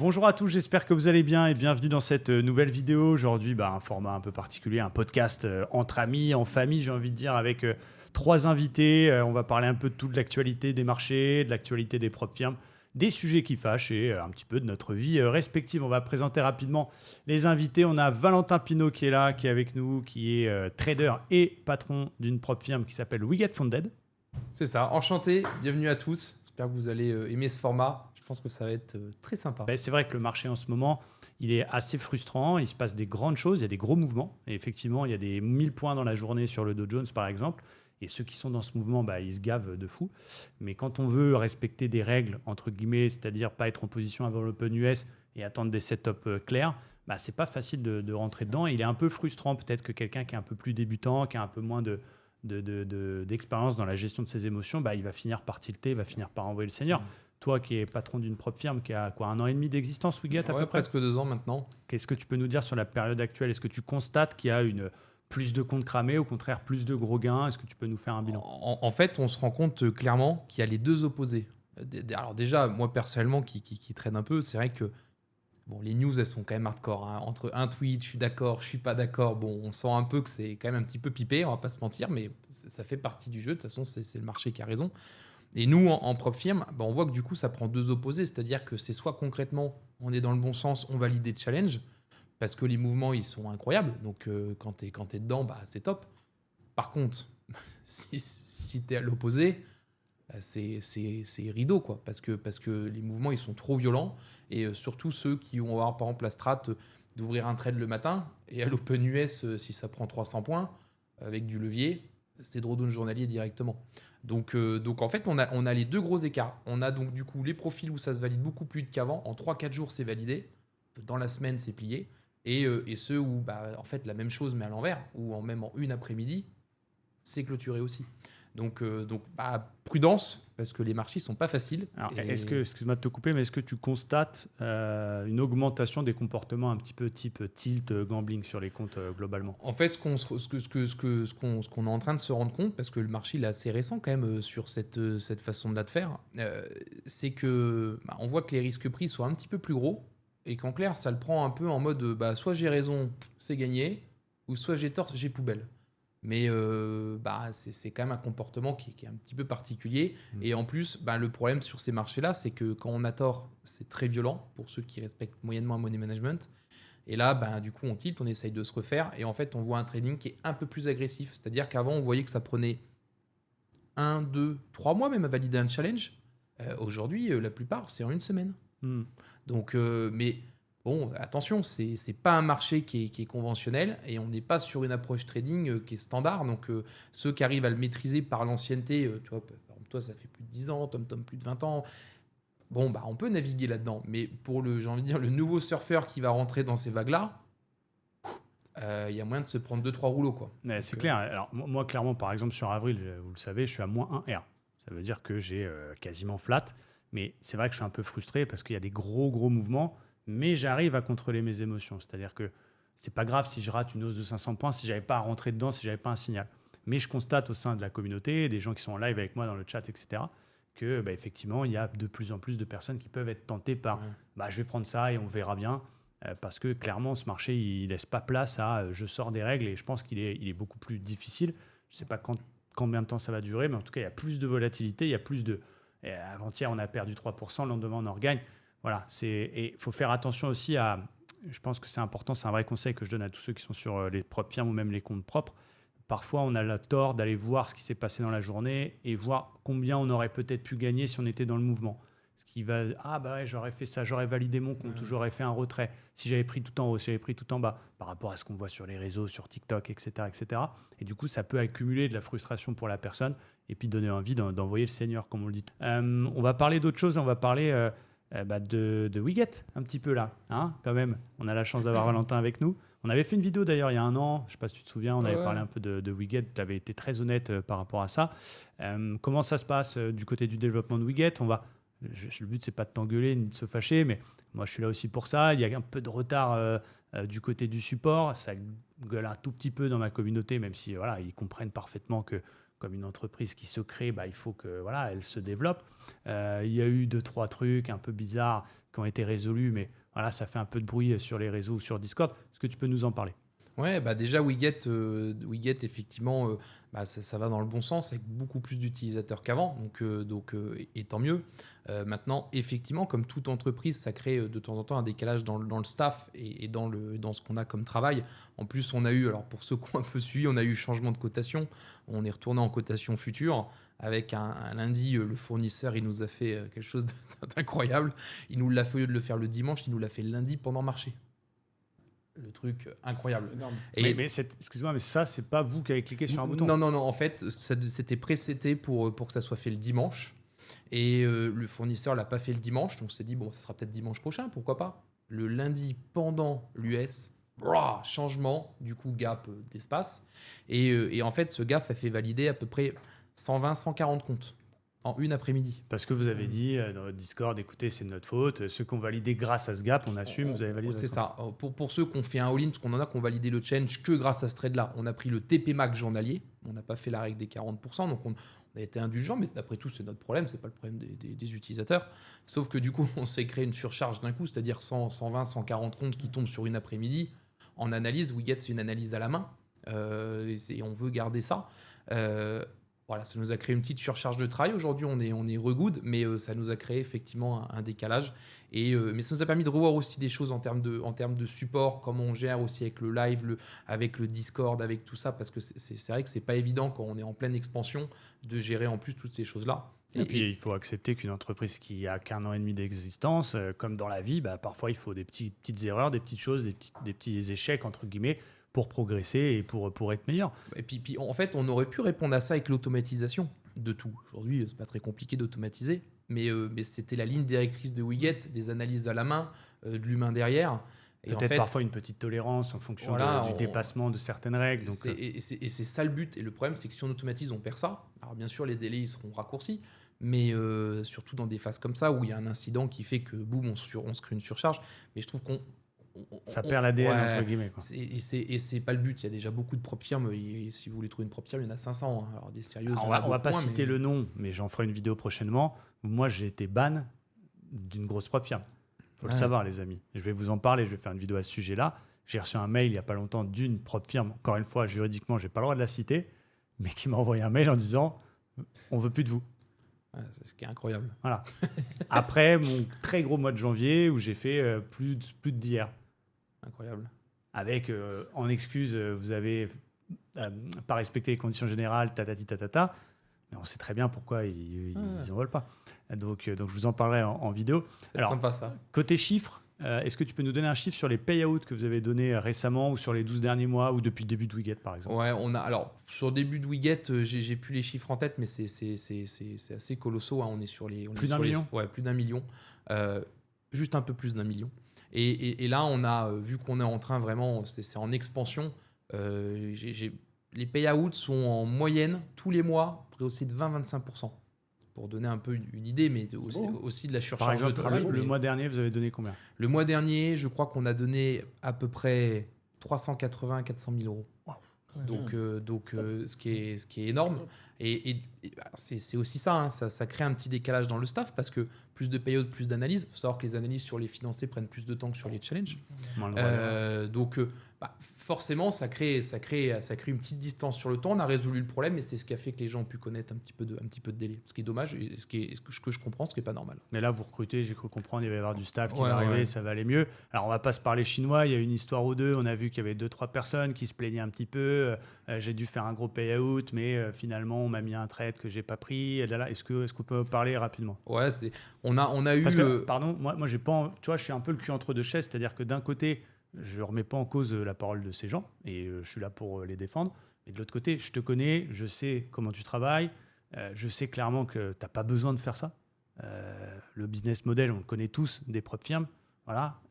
Bonjour à tous, j'espère que vous allez bien et bienvenue dans cette nouvelle vidéo. Aujourd'hui, un format un peu particulier, un podcast entre amis, en famille, j'ai envie de dire, avec 3 invités. On va parler un peu de toute l'actualité des marchés, de l'actualité des propres firmes, des sujets qui fâchent et un petit peu de notre vie respective. On va présenter rapidement les invités. On a Valentin Pinault qui est là, qui est avec nous, qui est trader et patron d'une propre firme qui s'appelle We Get Funded. C'est ça, enchanté, bienvenue à tous. J'espère que vous allez aimer ce format. Je pense que ça va être très sympa. C'est vrai que le marché en ce moment, il est assez frustrant. Il se passe des grandes choses, il y a des gros mouvements. Et effectivement, il y a des 1000 points dans la journée sur le Dow Jones, par exemple. Et ceux qui sont dans ce mouvement, ils se gavent de fou. Mais quand on veut respecter des règles, entre guillemets, c'est-à-dire pas être en position avant l'Open US et attendre des setups clairs, c'est pas facile de rentrer dedans. Et il est un peu frustrant peut-être que quelqu'un qui est un peu plus débutant, qui a un peu moins d'expérience dans la gestion de ses émotions, il va finir par tilter, il va finir par envoyer le seigneur. Toi qui es patron d'une propre firme qui a quoi, 1 an et demi d'existence, Wiget, à peu près presque 2 ans maintenant. Qu'est-ce que tu peux nous dire sur la période actuelle? Est-ce que tu constates qu'il y a plus de comptes cramés, au contraire plus de gros gains? Est-ce que tu peux nous faire un bilan? En fait, on se rend compte clairement qu'il y a les deux opposés. Alors déjà, moi personnellement qui traîne un peu, c'est vrai que les news, elles sont quand même hardcore. Entre un tweet, je suis d'accord, je suis pas d'accord. On sent un peu que c'est quand même un petit peu pipé, on va pas se mentir, mais ça fait partie du jeu. De toute façon, c'est le marché qui a raison. Et nous, en propre firme, on voit que du coup, ça prend deux opposés. C'est-à-dire que c'est soit concrètement, on est dans le bon sens, on valide des challenges, parce que les mouvements, ils sont incroyables. Donc, quand tu es dedans, c'est top. Par contre, si tu es à l'opposé, c'est rideau, quoi. Parce que les mouvements, ils sont trop violents. Et surtout ceux qui vont avoir, par exemple, la strat d'ouvrir un trade le matin. Et à l'Open US, si ça prend 300 points, avec du levier, c'est drawdown journalier directement. Donc en fait, on a les deux gros écarts. On a donc du coup les profils où ça se valide beaucoup plus vite qu'avant. En 3-4 jours, c'est validé. Dans la semaine, c'est plié. Et ceux où, en fait, la même chose, mais à l'envers, ou même en une après-midi, c'est clôturé aussi. Donc prudence, parce que les marchés ne sont pas faciles. Alors, excuse-moi de te couper, mais est-ce que tu constates une augmentation des comportements un petit peu type tilt, gambling sur les comptes globalement? En fait, ce qu'on est en train de se rendre compte, parce que le marché il est assez récent quand même sur cette façon-là de faire, c'est que on voit que les risques pris sont un petit peu plus gros et qu'en clair, ça le prend un peu en mode soit j'ai raison, c'est gagné, ou soit j'ai tort, j'ai poubelle. Mais c'est quand même un comportement qui est un petit peu particulier. Et en plus, le problème sur ces marchés-là, c'est que quand on a tort, c'est très violent pour ceux qui respectent moyennement un money management. Et là, du coup, on tilt, on essaye de se refaire. Et en fait, on voit un trading qui est un peu plus agressif. C'est-à-dire qu'avant, on voyait que ça prenait 1, 2, 3 mois même à valider un challenge. Aujourd'hui, la plupart, c'est en une semaine. Donc, mais... attention, c'est pas un marché qui est conventionnel et on n'est pas sur une approche trading qui est standard. Donc, ceux qui arrivent à le maîtriser par l'ancienneté, tu vois, par exemple, toi, ça fait plus de 10 ans, Tom, plus de 20 ans. On peut naviguer là-dedans. Mais pour j'ai envie de dire, le nouveau surfeur qui va rentrer dans ces vagues-là, il y a moyen de se prendre 2-3 rouleaux, quoi. C'est clair. Alors, moi, clairement, par exemple, sur avril, vous le savez, je suis à moins 1 R. Ça veut dire que j'ai quasiment flat. Mais c'est vrai que je suis un peu frustré parce qu'il y a des gros mouvements. Mais j'arrive à contrôler mes émotions. C'est-à-dire que c'est pas grave si je rate une hausse de 500 points, si j'avais pas à rentrer dedans, si j'avais pas un signal. Mais je constate au sein de la communauté, des gens qui sont en live avec moi dans le chat, etc., que effectivement, il y a de plus en plus de personnes qui peuvent être tentées par je vais prendre ça et on verra bien. Parce que clairement, ce marché, il laisse pas place à je sors des règles et je pense qu'il est beaucoup plus difficile. Je sais pas combien de temps ça va durer, mais en tout cas, il y a plus de volatilité, il y a plus de... Avant-hier, on a perdu 3%, le lendemain, on en regagne. Voilà, et il faut faire attention aussi à, je pense que c'est important, c'est un vrai conseil que je donne à tous ceux qui sont sur les propres firmes ou même les comptes propres. Parfois, on a le tort d'aller voir ce qui s'est passé dans la journée et voir combien on aurait peut-être pu gagner si on était dans le mouvement. Ce qui va, j'aurais fait ça, j'aurais validé mon compte ou j'aurais fait un retrait. Si j'avais pris tout en haut, si j'avais pris tout en bas, par rapport à ce qu'on voit sur les réseaux, sur TikTok, etc., etc. Et du coup, ça peut accumuler de la frustration pour la personne et puis donner envie d'envoyer le seigneur, comme on le dit. On va parler d'autre chose, on va parler... de We Get un petit peu là, quand même. On a la chance d'avoir Valentin avec nous. On avait fait une vidéo d'ailleurs il y a 1 an, je ne sais pas si tu te souviens, on avait parlé un peu de We Get, tu avais été très honnête par rapport à ça. Comment ça se passe du côté du développement de We Get? Le but, c'est pas de t'engueuler ni de se fâcher, mais moi je suis là aussi pour ça. Il y a un peu de retard du côté du support, ça gueule un tout petit peu dans ma communauté, même si ils comprennent parfaitement que comme une entreprise qui se crée, il faut que elle se développe. Il y a eu 2-3 trucs un peu bizarres qui ont été résolus, mais voilà, ça fait un peu de bruit sur les réseaux, sur Discord. Est-ce que tu peux nous en parler? Ouais, bah déjà Wiget, effectivement, ça va dans le bon sens avec beaucoup plus d'utilisateurs qu'avant, et tant mieux. Maintenant, effectivement, comme toute entreprise, ça crée de temps en temps un décalage dans le staff et dans ce qu'on a comme travail. En plus, on a eu, alors pour ceux qui ont un peu suivi, on a eu changement de cotation. On est retourné en cotation future avec un lundi, le fournisseur, il nous a fait quelque chose d'incroyable. Il nous l'a fait, au lieu de le faire le dimanche, il nous l'a fait le lundi pendant marché. Le truc incroyable. Énorme. Et Excuse-moi, mais ça, c'est pas vous qui avez cliqué sur un bouton? non, en fait, c'était précété pour que ça soit fait le dimanche. Et le fournisseur l'a pas fait le dimanche, donc on s'est dit, bon, ça sera peut-être dimanche prochain, pourquoi pas. Le lundi, pendant l'US, changement, du coup, gap d'espace. Et en fait, ce gap a fait valider à peu près 120-140 comptes en une après-midi. Parce que vous avez dit dans votre Discord, écoutez, c'est de notre faute. Ceux qui ont validé grâce à ce gap, on assume, vous avez validé. C'est ça. Pour ceux qui ont fait un all-in, parce qu'on en a qui ont validé le change que grâce à ce trade-là. On a pris le TP Max journalier. On n'a pas fait la règle des 40%. Donc on a été indulgent, mais d'après tout, c'est notre problème. C'est pas le problème des utilisateurs. Sauf que du coup, on s'est créé une surcharge d'un coup, c'est-à-dire 100, 120, 140 comptes qui tombent sur une après-midi. En analyse, Wiget, c'est une analyse à la main. Et on veut garder ça. Voilà, ça nous a créé une petite surcharge de travail. Aujourd'hui, on est regood, mais ça nous a créé effectivement un décalage. Mais ça nous a permis de revoir aussi des choses en termes de support, comment on gère aussi avec le live, avec le Discord, avec tout ça, parce que c'est vrai que c'est pas évident quand on est en pleine expansion de gérer en plus toutes ces choses-là. Et puis, il faut accepter qu'une entreprise qui a qu'un an et demi d'existence, comme dans la vie, parfois, il faut des petites erreurs, des petites choses, des petits échecs, entre guillemets, pour progresser et pour être meilleur. Et puis, en fait, on aurait pu répondre à ça avec l'automatisation de tout. Aujourd'hui, c'est pas très compliqué d'automatiser, mais c'était la ligne directrice de Wiget, des analyses à la main, de l'humain derrière. Peut-être en fait, parfois une petite tolérance en fonction du dépassement de certaines règles. Et c'est ça le but. Et le problème, c'est que si on automatise, on perd ça. Alors bien sûr, les délais ils seront raccourcis, mais surtout dans des phases comme ça où il y a un incident qui fait que boum, on se crée une surcharge. Mais je trouve qu'on ça perd l'ADN, entre guillemets. Quoi. Et c'est pas le but. Il y a déjà beaucoup de propres firmes. Et si vous voulez trouver une propre firme, il y en a 500. Hein. Alors, des sérieuses. On va pas citer le nom, mais j'en ferai une vidéo prochainement. Moi, j'ai été ban d'une grosse propre firme. Il faut le savoir, les amis. Je vais vous en parler. Je vais faire une vidéo à ce sujet-là. J'ai reçu un mail il n'y a pas longtemps d'une propre firme. Encore une fois, juridiquement, je n'ai pas le droit de la citer, mais qui m'a envoyé un mail en disant on ne veut plus de vous. C'est ce qui est incroyable. Voilà. Après mon très gros mois de janvier où j'ai fait plus de d'hier. Incroyable. Avec, en excuse, vous avez pas respecté les conditions générales, tatata. Mais on sait très bien pourquoi ils n'en veulent pas. Donc, je vous en parlerai en vidéo. C'est sympa ça. Côté chiffres, est-ce que tu peux nous donner un chiffre sur les payouts que vous avez donnés récemment ou sur les 12 derniers mois ou depuis le début de Wiget, par exemple? Ouais, alors, sur le début de Wiget, j'ai plus les chiffres en tête, mais c'est assez colossal. Hein. On est sur les... Plus d'un million? Ouais, plus d'un million. Juste un peu plus d'un million. Et là, on a vu qu'on est en train vraiment, c'est en expansion. Les payouts sont en moyenne tous les mois rehaussés de 20-25%. Pour donner un peu une idée, mais aussi de la surcharge de travail. Le mois dernier, vous avez donné combien? Le mois dernier, je crois qu'on a donné à peu près 380 à 400 000 euros. Wow. Donc ce qui est énorme. Et c'est aussi ça, hein, ça crée un petit décalage dans le staff parce que plus de payouts, plus d'analyses. Il faut savoir que les analyses sur les financés prennent plus de temps que sur les challenges. Forcément, ça crée une petite distance sur le temps. On a résolu le problème et c'est ce qui a fait que les gens ont pu connaître un petit peu de délai. Ce qui est dommage et ce que je comprends, ce qui n'est pas normal. Mais là, vous recrutez, j'ai cru comprendre, il va y avoir du staff qui va arriver, ça va aller mieux. Alors, on ne va pas se parler chinois, il y a une histoire ou deux. On a vu qu'il y avait 2-3 personnes qui se plaignaient un petit peu. J'ai dû faire un gros payout, mais finalement, on m'a mis un trade que je n'ai pas pris. Est-ce qu'on peut parler rapidement? Ouais, on a eu... Parce que, pardon, moi j'ai pas, tu vois, je suis un peu le cul entre deux chaises, c'est-à-dire que d'un côté, je ne remets pas en cause la parole de ces gens et je suis là pour les défendre. Et de l'autre côté, je te connais, je sais comment tu travailles, je sais clairement que tu n'as pas besoin de faire ça. Le business model, on le connaît tous, des propres firmes. Voilà.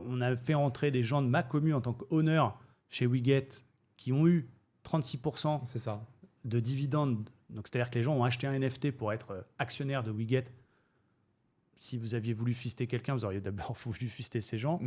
On a fait entrer des gens de ma commune en tant qu'honneur chez Wiget qui ont eu 36% c'est ça. de dividendes. Donc, c'est-à-dire que les gens ont acheté un NFT pour être actionnaires de Wiget. Si vous aviez voulu fister quelqu'un, vous auriez d'abord voulu fister ces gens.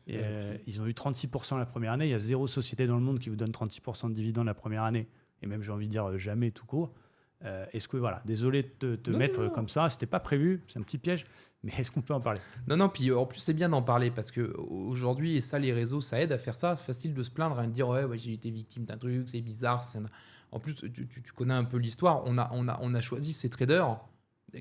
Ils ont eu 36% la première année. Il y a 0 société dans le monde qui vous donne 36% de dividendes la première année. Et même, j'ai envie de dire, jamais tout court. Est-ce que, voilà, désolé de te Non, mettre non, non. comme ça, c'était pas prévu, c'est un petit piège, mais est-ce qu'on peut en parler? Non, puis en plus, c'est bien d'en parler parce que aujourd'hui, et ça, les réseaux, ça aide à faire ça. C'est facile de se plaindre et de dire, ouais, j'ai été victime d'un truc, c'est bizarre. En plus, tu connais un peu l'histoire. On a choisi ces traders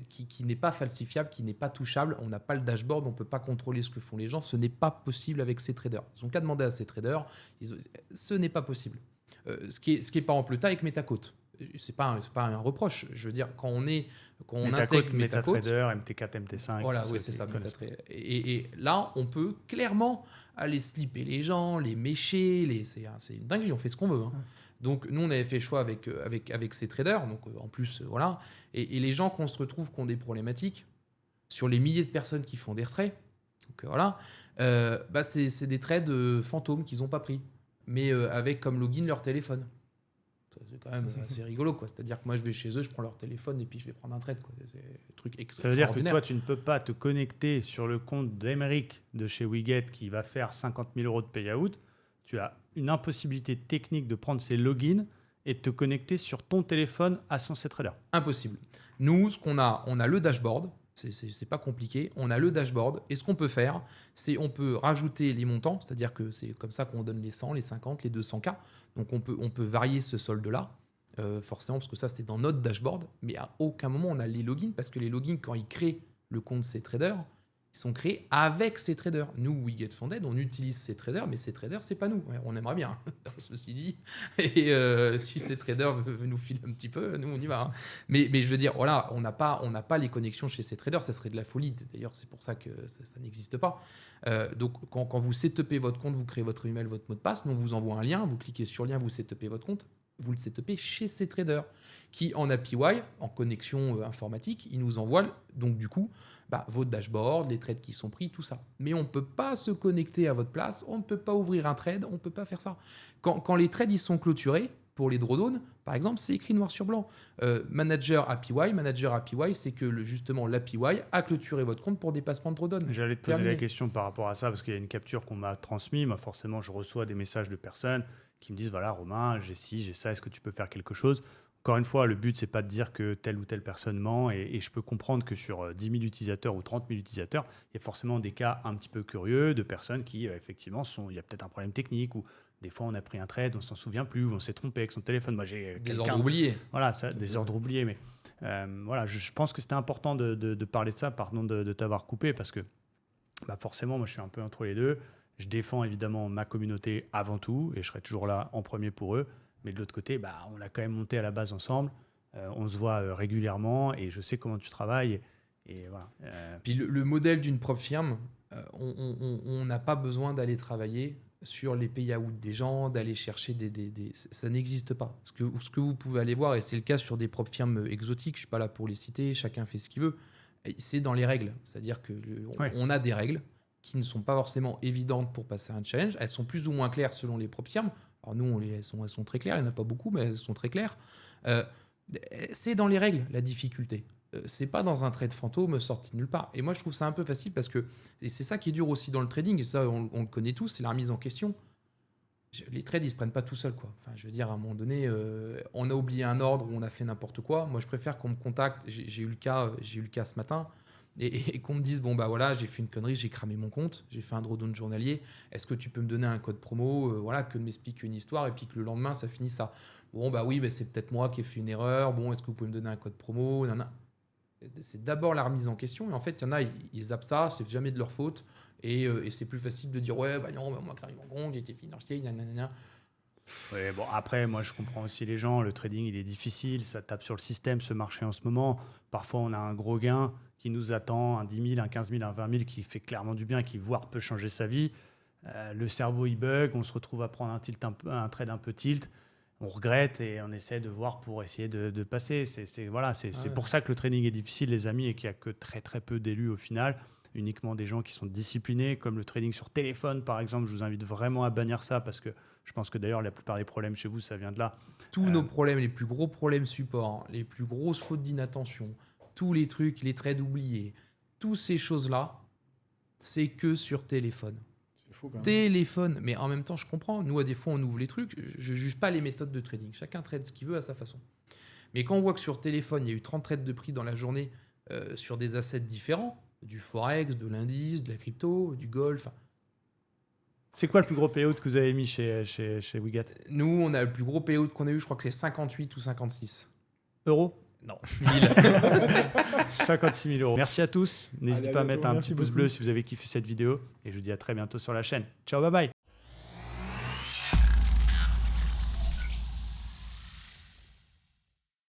qui n'est pas falsifiable, qui n'est pas touchable. On n'a pas le dashboard, on ne peut pas contrôler ce que font les gens. Ce n'est pas possible avec ces traders. Ils n'ont qu'à demander à ces traders. Ce n'est pas possible. Ce qui est par exemple le cas avec MetaQuote. C'est pas un reproche. Je veux dire, quand on intègre MetaQuote, MetaTrader, MT4, MT5. voilà, pour oui, ceux c'est qui ça. connaissent. Et là, on peut clairement aller slipper les gens, les mécher. C'est une dinguerie, on fait ce qu'on veut. Hein. Donc, nous, on avait fait le choix avec ces traders. Donc, en plus, voilà. Et les gens qu'on se retrouve qui ont des problématiques, sur les milliers de personnes qui font des retraits, donc voilà, c'est des trades fantômes qu'ils n'ont pas pris, mais avec comme login leur téléphone. C'est quand même assez rigolo, quoi. C'est-à-dire que moi, je vais chez eux, je prends leur téléphone et puis je vais prendre un trade, quoi. C'est un truc Ça veut dire que extraordinaire. toi, tu ne peux pas te connecter sur le compte d'Emeric de chez Wiget qui va faire 50 000 euros de payout. Tu as une impossibilité technique de prendre ses logins et de te connecter sur ton téléphone à son C-Trader. Impossible. Nous, ce qu'on a, on a le dashboard. C'est pas compliqué. On a le dashboard. Et ce qu'on peut faire, c'est on peut rajouter les montants. C'est-à-dire que c'est comme ça qu'on donne les 100, les 50, les 200K. Donc on peut varier ce solde-là. Forcément, parce que ça, c'est dans notre dashboard. Mais à aucun moment, on a les logins. Parce que les logins, quand ils créent le compte C-Trader, ils sont créés avec ces traders. Nous, Wiget Funded, on utilise ces traders, mais ces traders, c'est pas nous. Ouais, on aimerait bien, ceci dit. Et si ces traders veulent nous filer un petit peu, nous, on y va. Hein. Mais je veux dire, voilà, on n'a pas les connexions chez ces traders, ça serait de la folie. D'ailleurs, c'est pour ça que ça n'existe pas. Donc, quand vous setupez votre compte, vous créez votre email, votre mot de passe, nous, on vous envoie un lien, vous cliquez sur le lien, vous setupez votre compte. Vous le setupez chez ces traders qui, en API, en connexion informatique, ils nous envoient donc du coup votre dashboard, les trades qui sont pris, tout ça. Mais on ne peut pas se connecter à votre place, on ne peut pas ouvrir un trade, on ne peut pas faire ça. Quand les trades ils sont clôturés, pour les drawdowns, par exemple, c'est écrit noir sur blanc. Manager API, c'est que justement l'API a clôturé votre compte pour dépassement de drawdown. J'allais te poser Terminé. la question par rapport à ça parce qu'il y a une capture qu'on m'a transmise. Moi, forcément, je reçois des messages de personnes qui me disent voilà, Romain, j'ai ci, j'ai ça, est-ce que tu peux faire quelque chose? Encore une fois, le but, c'est pas de dire que telle ou telle personne ment et je peux comprendre que sur 10 000 utilisateurs ou 30 000 utilisateurs, il y a forcément des cas un petit peu curieux de personnes qui, effectivement, il y a peut-être un problème technique ou des fois, on a pris un trade, on s'en souvient plus ou on s'est trompé avec son téléphone. Moi, j'ai Des ordres oubliés. Voilà, des ordres oubliés. Mais voilà, je pense que c'était important de parler de ça, pardon de t'avoir coupé parce que forcément, moi, je suis un peu entre les deux. Je défends évidemment ma communauté avant tout et je serai toujours là en premier pour eux. Mais de l'autre côté, on a quand même monté à la base ensemble. On se voit régulièrement et je sais comment tu travailles. Et voilà. Puis le modèle d'une propre firme, on n'a pas besoin d'aller travailler sur les payouts des gens, d'aller chercher ça n'existe pas. Ce que vous pouvez aller voir, et c'est le cas sur des propres firmes exotiques, je ne suis pas là pour les citer, chacun fait ce qu'il veut, c'est dans les règles. C'est-à-dire qu'on a des règles qui ne sont pas forcément évidentes pour passer un challenge. Elles sont plus ou moins claires selon les propres firmes. Alors nous, elles sont très claires, il n'y en a pas beaucoup, mais elles sont très claires. C'est dans les règles, la difficulté. C'est pas dans un trade fantôme sorti de nulle part. Et moi, je trouve ça un peu facile parce que, et c'est ça qui est dur aussi dans le trading, et ça, on le connaît tous, c'est la remise en question. Les trades, ils se prennent pas tout seuls, quoi. Enfin, je veux dire, à un moment donné, on a oublié un ordre ou on a fait n'importe quoi. Moi, je préfère qu'on me contacte. J'ai eu le cas ce matin. Et qu'on me dise, bon, voilà, j'ai fait une connerie, j'ai cramé mon compte, j'ai fait un drawdown journalier, est-ce que tu peux me donner un code promo, voilà, que de m'explique une histoire, et puis que le lendemain, ça finit ça. Bon, oui, c'est peut-être moi qui ai fait une erreur, bon, est-ce que vous pouvez me donner un code promo? C'est d'abord la remise en question, et en fait, il y en a, ils zappent ça, c'est jamais de leur faute, et c'est plus facile de dire, ouais, non, moi, cramé mon compte, j'ai été financier, nanana. Ouais, bon, après, moi, je comprends aussi les gens. Le trading, il est difficile. Ça tape sur le système, ce marché en ce moment. Parfois, on a un gros gain qui nous attend, un 10 000, un 15 000, un 20 000 qui fait clairement du bien, qui, voire, peut changer sa vie. Le cerveau, il bug. On se retrouve à prendre un trade un peu tilt. On regrette et on essaie de voir pour essayer de passer. C'est pour ça que le trading est difficile, les amis, et qu'il n'y a que très, très peu d'élus au final. Uniquement des gens qui sont disciplinés, comme le trading sur téléphone, par exemple. Je vous invite vraiment à bannir ça parce que je pense que d'ailleurs, la plupart des problèmes chez vous, ça vient de là. Tous nos problèmes, les plus gros problèmes support, les plus grosses fautes d'inattention, tous les trucs, les trades oubliés, toutes ces choses-là, c'est que sur téléphone. C'est fou quand même. Téléphone. Mais en même temps, je comprends. Nous, à des fois, on ouvre les trucs. Je ne juge pas les méthodes de trading. Chacun trade ce qu'il veut à sa façon. Mais quand on voit que sur téléphone, il y a eu 30 trades de prix dans la journée sur des assets différents, du Forex, de l'indice, de la crypto, du gold, C'est quoi le plus gros payout que vous avez mis chez Wigat? nous, on a le plus gros payout qu'on a eu, je crois que c'est 58 ou 56. Euros? Non, 56 000 euros. Merci à tous. N'hésitez Allez, à pas à bientôt. mettre un Merci petit pouce beaucoup. bleu si vous avez kiffé cette vidéo. Et je vous dis à très bientôt sur la chaîne. Ciao, bye bye.